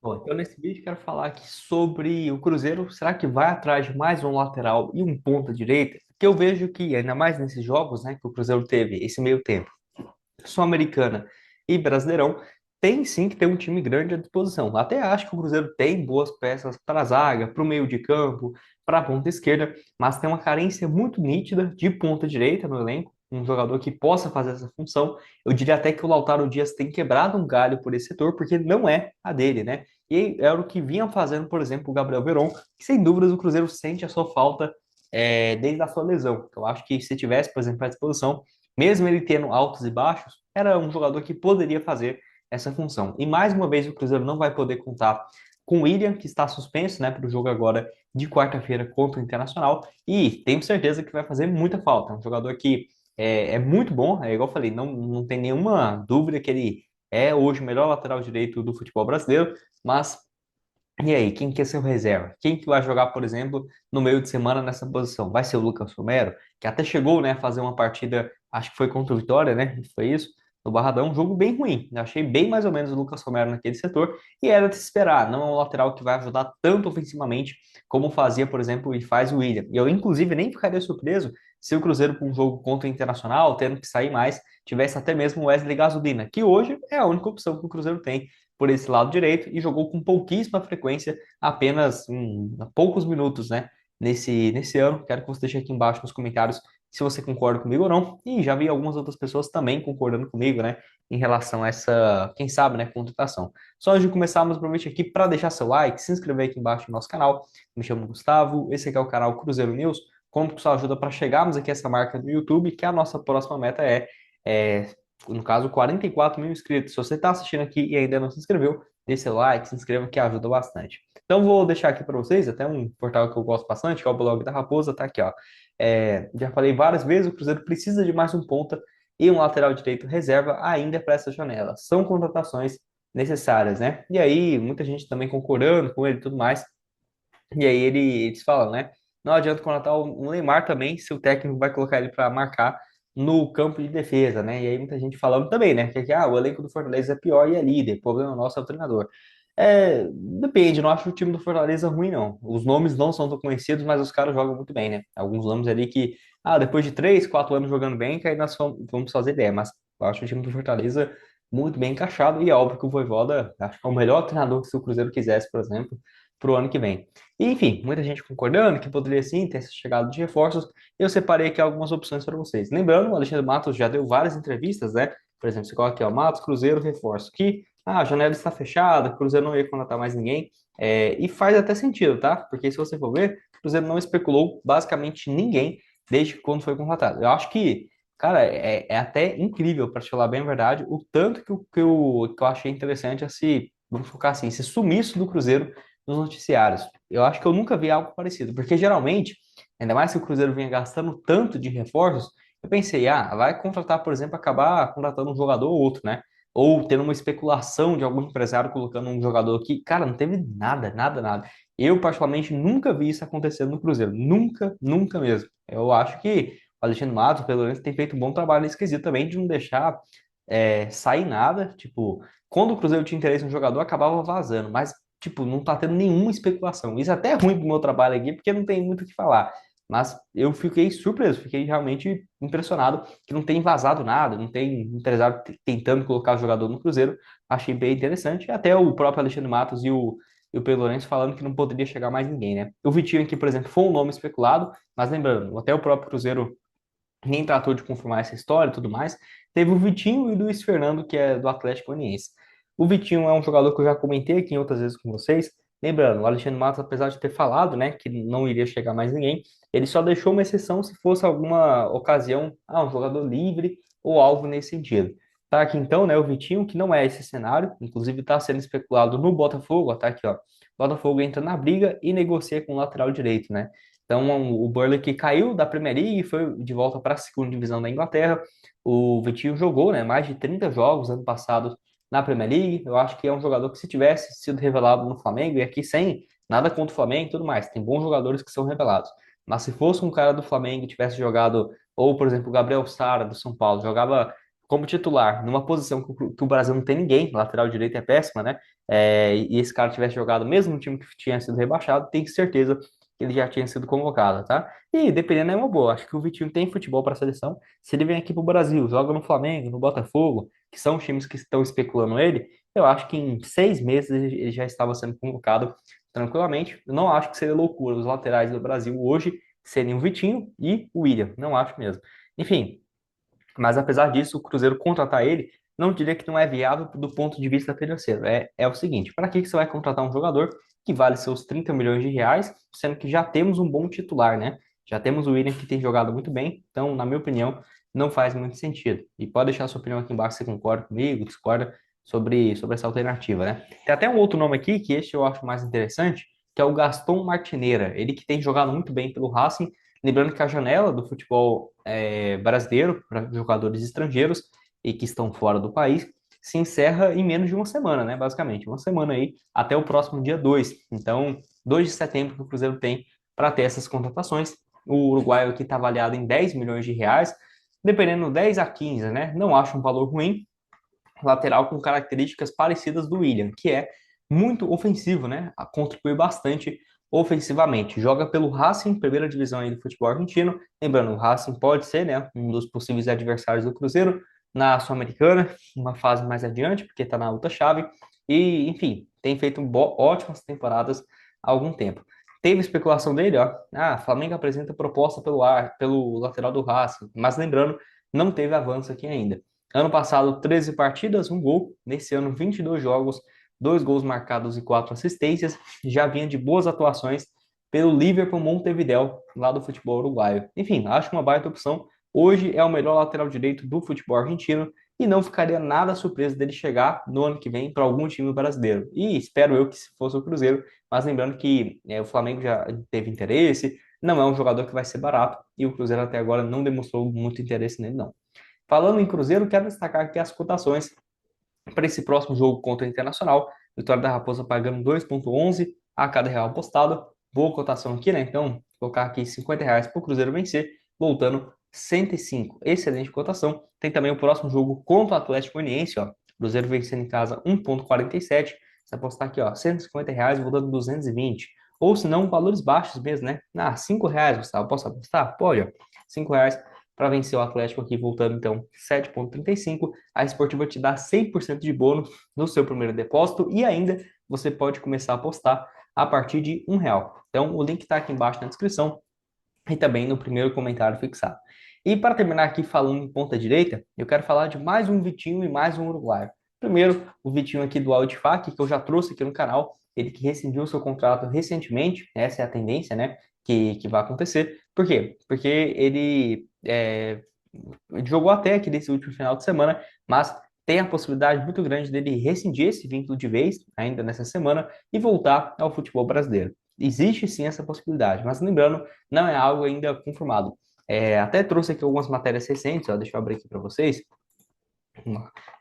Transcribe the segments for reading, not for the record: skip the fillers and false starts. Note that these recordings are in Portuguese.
Bom, então nesse vídeo quero falar aqui sobre o Cruzeiro. Será que vai atrás de mais um lateral e um ponta direita? Porque eu vejo que, ainda mais nesses jogos, né, que o Cruzeiro teve esse meio tempo, Sul-Americana e Brasileirão, tem sim que ter um time grande à disposição. Até acho que o Cruzeiro tem boas peças para a zaga, para o meio de campo, para a ponta esquerda, mas tem uma carência muito nítida de ponta direita no elenco, um jogador que possa fazer essa função. Eu diria até que o Lautaro Dias tem quebrado um galho por esse setor, porque não é a dele, né? E era o que vinha fazendo, por exemplo, o Gabriel Veron, que sem dúvidas o Cruzeiro sente a sua falta desde a sua lesão. Então, eu acho que se tivesse, por exemplo, à disposição, mesmo ele tendo altos e baixos, era um jogador que poderia fazer essa função. E mais uma vez o Cruzeiro não vai poder contar com o William, que está suspenso, né, para o jogo agora de quarta-feira contra o Internacional, e tenho certeza que vai fazer muita falta. É um jogador que é muito bom, igual eu falei, não tem nenhuma dúvida que ele é hoje o melhor lateral direito do futebol brasileiro, mas e aí, quem que é seu reserva? Quem que vai jogar, por exemplo, no meio de semana nessa posição? Vai ser o Lucas Romero, que até chegou, né, a fazer uma partida, acho que foi contra o Vitória, né? Foi isso, no Barradão, um jogo bem ruim. Eu achei bem mais ou menos o Lucas Romero naquele setor, e era de se esperar, não é um lateral que vai ajudar tanto ofensivamente como fazia, por exemplo, e faz o William. E eu, inclusive, nem ficaria surpreso se o Cruzeiro, com um jogo contra o Internacional, tendo que sair mais, tivesse até mesmo o Wesley Gasolina, que hoje é a única opção que o Cruzeiro tem por esse lado direito e jogou com pouquíssima frequência, apenas poucos minutos, né? Nesse ano. Quero que você deixe aqui embaixo nos comentários se você concorda comigo ou não. E já vi algumas outras pessoas também concordando comigo, né? Em relação a essa, quem sabe, né? Contratação. Só antes de começarmos, aproveite aqui para deixar seu like, se inscrever aqui embaixo no nosso canal. Me chamo Gustavo, esse aqui é o canal Cruzeiro News. Conto com sua ajuda para chegarmos aqui a essa marca no YouTube, que a nossa próxima meta é no caso, 44 mil inscritos. Se você está assistindo aqui e ainda não se inscreveu, deixe seu like, se inscreva que ajuda bastante. Então, vou deixar aqui para vocês até um portal que eu gosto bastante, que é o blog da Raposa, tá aqui, ó. Já falei várias vezes, o Cruzeiro precisa de mais um ponta e um lateral direito reserva ainda para essa janela. São contratações necessárias, né? E aí, muita gente também concordando com ele e tudo mais. E aí eles falam, né? Não adianta contratar o Neymar também se o técnico vai colocar ele para marcar no campo de defesa, né? E aí muita gente falando também, né? Que o elenco do Fortaleza é pior e é líder, o problema nosso é o treinador. Depende, não acho o time do Fortaleza ruim, não. Os nomes não são tão conhecidos, mas os caras jogam muito bem, né? Alguns nomes ali que, depois de 3, 4 anos jogando bem, que aí nós vamos fazer ideia. Mas eu acho o time do Fortaleza muito bem encaixado e é óbvio que o Vojvoda, acho que é o melhor treinador que se o Cruzeiro quisesse, por exemplo, para o ano que vem. E, enfim, muita gente concordando que poderia sim ter essa chegada de reforços. Eu separei aqui algumas opções para vocês. Lembrando, o Alexandre Matos já deu várias entrevistas, né? Por exemplo, você coloca aqui, ó, Matos, Cruzeiro, reforço. Que a janela está fechada, o Cruzeiro não ia contratar mais ninguém. E faz até sentido, tá? Porque se você for ver, o Cruzeiro não especulou basicamente ninguém desde quando foi contratado. Eu acho que, cara, é até incrível, para te falar bem a verdade, o tanto que eu achei interessante esse, vamos focar assim, esse sumiço do Cruzeiro nos noticiários. Eu acho que eu nunca vi algo parecido, porque geralmente, ainda mais que o Cruzeiro vinha gastando tanto de reforços, eu pensei, vai contratar, por exemplo, acabar contratando um jogador ou outro, né? Ou tendo uma especulação de algum empresário colocando um jogador aqui. Cara, não teve nada, nada, nada. Eu, particularmente, nunca vi isso acontecendo no Cruzeiro. Nunca, nunca mesmo. Eu acho que o Alexandre Matos, pelo menos, tem feito um bom trabalho nesse quesito também, de não deixar sair nada. Tipo, quando o Cruzeiro tinha interesse no jogador, acabava vazando. Mas tipo, não tá tendo nenhuma especulação. Isso é até ruim pro meu trabalho aqui, porque não tem muito o que falar. Mas eu fiquei surpreso, fiquei realmente impressionado que não tem vazado nada, não tem empresário tentando colocar o jogador no Cruzeiro. Achei bem interessante. E até o próprio Alexandre Matos e o Pedro Lourenço falando que não poderia chegar mais ninguém, né? O Vitinho aqui, por exemplo, foi um nome especulado, mas lembrando, até o próprio Cruzeiro nem tratou de confirmar essa história e tudo mais. Teve o Vitinho e o Luiz Fernando, que é do Atlético Goianiense. O Vitinho é um jogador que eu já comentei aqui em outras vezes com vocês. Lembrando, o Alexandre Matos, apesar de ter falado, né, que não iria chegar mais ninguém, ele só deixou uma exceção se fosse alguma ocasião, um jogador livre ou algo nesse sentido. Tá aqui então, né, o Vitinho, que não é esse cenário, inclusive está sendo especulado no Botafogo, tá aqui, ó. O Botafogo entra na briga e negocia com o lateral direito, né? Então, o Burnley que caiu da Premier League e foi de volta para a segunda divisão da Inglaterra. O Vitinho jogou, né, mais de 30 jogos ano passado na Premier League. Eu acho que é um jogador que, se tivesse sido revelado no Flamengo, e aqui sem nada contra o Flamengo e tudo mais, tem bons jogadores que são revelados. Mas se fosse um cara do Flamengo que tivesse jogado, ou por exemplo, o Gabriel Sara do São Paulo, jogava como titular, numa posição que o Brasil não tem ninguém, lateral direito é péssima, né? E esse cara tivesse jogado mesmo no time que tinha sido rebaixado, tenho certeza que ele já tinha sido convocado, tá? E dependendo é uma boa. Acho que o Vitinho tem futebol para a seleção. Se ele vem aqui para o Brasil, joga no Flamengo, no Botafogo, que são os times que estão especulando ele, eu acho que em 6 meses ele já estava sendo convocado tranquilamente. Eu não acho que seria loucura os laterais do Brasil hoje serem o Vitinho e o William. Não acho mesmo. Enfim, mas apesar disso, o Cruzeiro contratar ele, não diria que não é viável do ponto de vista financeiro. É o seguinte, para que você vai contratar um jogador que vale seus 30 milhões de reais, sendo que já temos um bom titular, né? Já temos o William que tem jogado muito bem, então, na minha opinião, não faz muito sentido. E pode deixar a sua opinião aqui embaixo se você concorda comigo, discorda sobre essa alternativa, né? Tem até um outro nome aqui, que este eu acho mais interessante, que é o Gaston Martineira. Ele que tem jogado muito bem pelo Racing. Lembrando que a janela do futebol brasileiro para jogadores estrangeiros e que estão fora do país se encerra em menos de uma semana, né? Basicamente, uma semana aí até o próximo dia 2. Então, 2 de setembro que o Cruzeiro tem para ter essas contratações. O uruguaio aqui está avaliado em 10 milhões de reais, dependendo 10 a 15, né? Não acho um valor ruim, lateral com características parecidas do William, que é muito ofensivo, né? Contribui bastante ofensivamente. Joga pelo Racing, primeira divisão aí do futebol argentino. Lembrando, o Racing pode ser, né, um dos possíveis adversários do Cruzeiro na Sul-Americana, uma fase mais adiante, porque está na outra chave. E, enfim, tem feito ótimas temporadas há algum tempo. Teve especulação dele, ó. Flamengo apresenta proposta pelo lateral do Racing, mas lembrando, não teve avanço aqui ainda. Ano passado, 13 partidas, um gol. Nesse ano, 22 jogos, 2 gols marcados e 4 assistências. Já vinha de boas atuações pelo Liverpool Montevideo, lá do futebol uruguaio. Enfim, acho uma baita opção. Hoje é o melhor lateral direito do futebol argentino e não ficaria nada surpreso dele chegar no ano que vem para algum time brasileiro. E espero eu que se fosse o Cruzeiro, mas lembrando que o Flamengo já teve interesse, não é um jogador que vai ser barato e o Cruzeiro até agora não demonstrou muito interesse nele, não. Falando em Cruzeiro, quero destacar aqui as cotações para esse próximo jogo contra o Internacional. Vitória da Raposa pagando 2,11 a cada real apostado. Boa cotação aqui, né? Então, vou colocar aqui R$ 50 para o Cruzeiro vencer, voltando 105. Excelente cotação. Tem também o próximo jogo contra o Atlético Goianiense, ó. Cruzeiro vencendo em casa 1,47. Você apostar aqui, ó, R$ 150, voltando 220. Ou se não, valores baixos mesmo, né? R$ 5, Gustavo. Posso apostar? Pode, ó. R$ 5 para vencer o Atlético aqui, voltando então 7,35. A Esportiva te dá 100% de bônus no seu primeiro depósito e ainda você pode começar a apostar a partir de R$ 1. Então, o link está aqui embaixo na descrição e também no primeiro comentário fixado. E para terminar aqui falando em ponta direita, eu quero falar de mais um Vitinho e mais um uruguaio. Primeiro, o Vitinho aqui do Altifac, que eu já trouxe aqui no canal, ele que rescindiu seu contrato recentemente, essa é a tendência, né, que vai acontecer. Por quê? Porque ele jogou até aqui nesse último final de semana, mas tem a possibilidade muito grande dele rescindir esse vínculo de vez, ainda nessa semana, e voltar ao futebol brasileiro. Existe sim essa possibilidade, mas lembrando, não é algo ainda confirmado. Até trouxe aqui algumas matérias recentes, ó, deixa eu abrir aqui para vocês,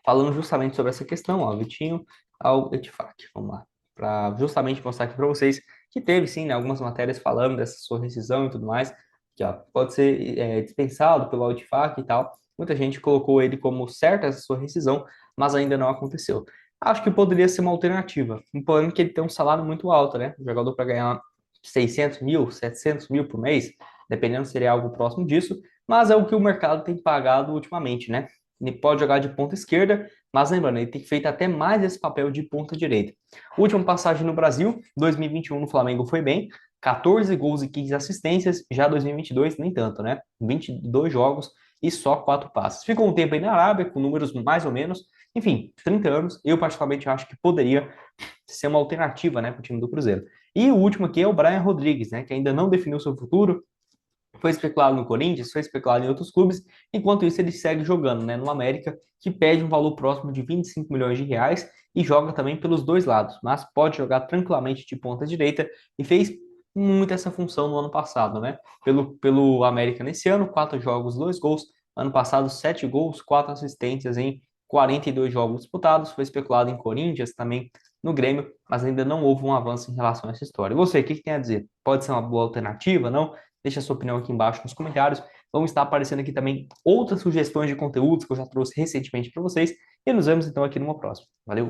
falando justamente sobre essa questão, ó, Vitinho ao Etifac. Vamos lá, para justamente mostrar aqui para vocês que teve sim, né, algumas matérias falando dessa sua rescisão e tudo mais, que ó, pode ser dispensado pelo Altifac e tal. Muita gente colocou ele como certa essa sua rescisão, mas ainda não aconteceu. Acho que poderia ser uma alternativa. O problema é que ele tem um salário muito alto, né? O jogador para ganhar 600 mil, 700 mil por mês, dependendo seria algo próximo disso, mas é o que o mercado tem pagado ultimamente, né? Ele pode jogar de ponta esquerda, mas lembrando, ele tem feito até mais esse papel de ponta direita. Última passagem no Brasil, 2021 no Flamengo foi bem, 14 gols e 15 assistências, já 2022 nem tanto, né? 22 jogos e só 4 passes. Ficou um tempo aí na Arábia, com números mais ou menos, enfim, 30 anos, eu particularmente acho que poderia ser uma alternativa, né, para o time do Cruzeiro. E o último aqui é o Brian Rodrigues, né, que ainda não definiu seu futuro, foi especulado no Corinthians, foi especulado em outros clubes, enquanto isso ele segue jogando, né, no América, que pede um valor próximo de 25 milhões de reais e joga também pelos dois lados, mas pode jogar tranquilamente de ponta direita e fez muito essa função no ano passado, né? Pelo América nesse ano, 4 jogos, 2 gols. Ano passado, 7 gols, 4 assistências em 42 jogos disputados. Foi especulado em Corinthians, também no Grêmio, mas ainda não houve um avanço em relação a essa história. E você, o que tem a dizer? Pode ser uma boa alternativa, não? Deixa a sua opinião aqui embaixo nos comentários. Vão estar aparecendo aqui também outras sugestões de conteúdos que eu já trouxe recentemente para vocês. E nos vemos então aqui numa próxima. Valeu!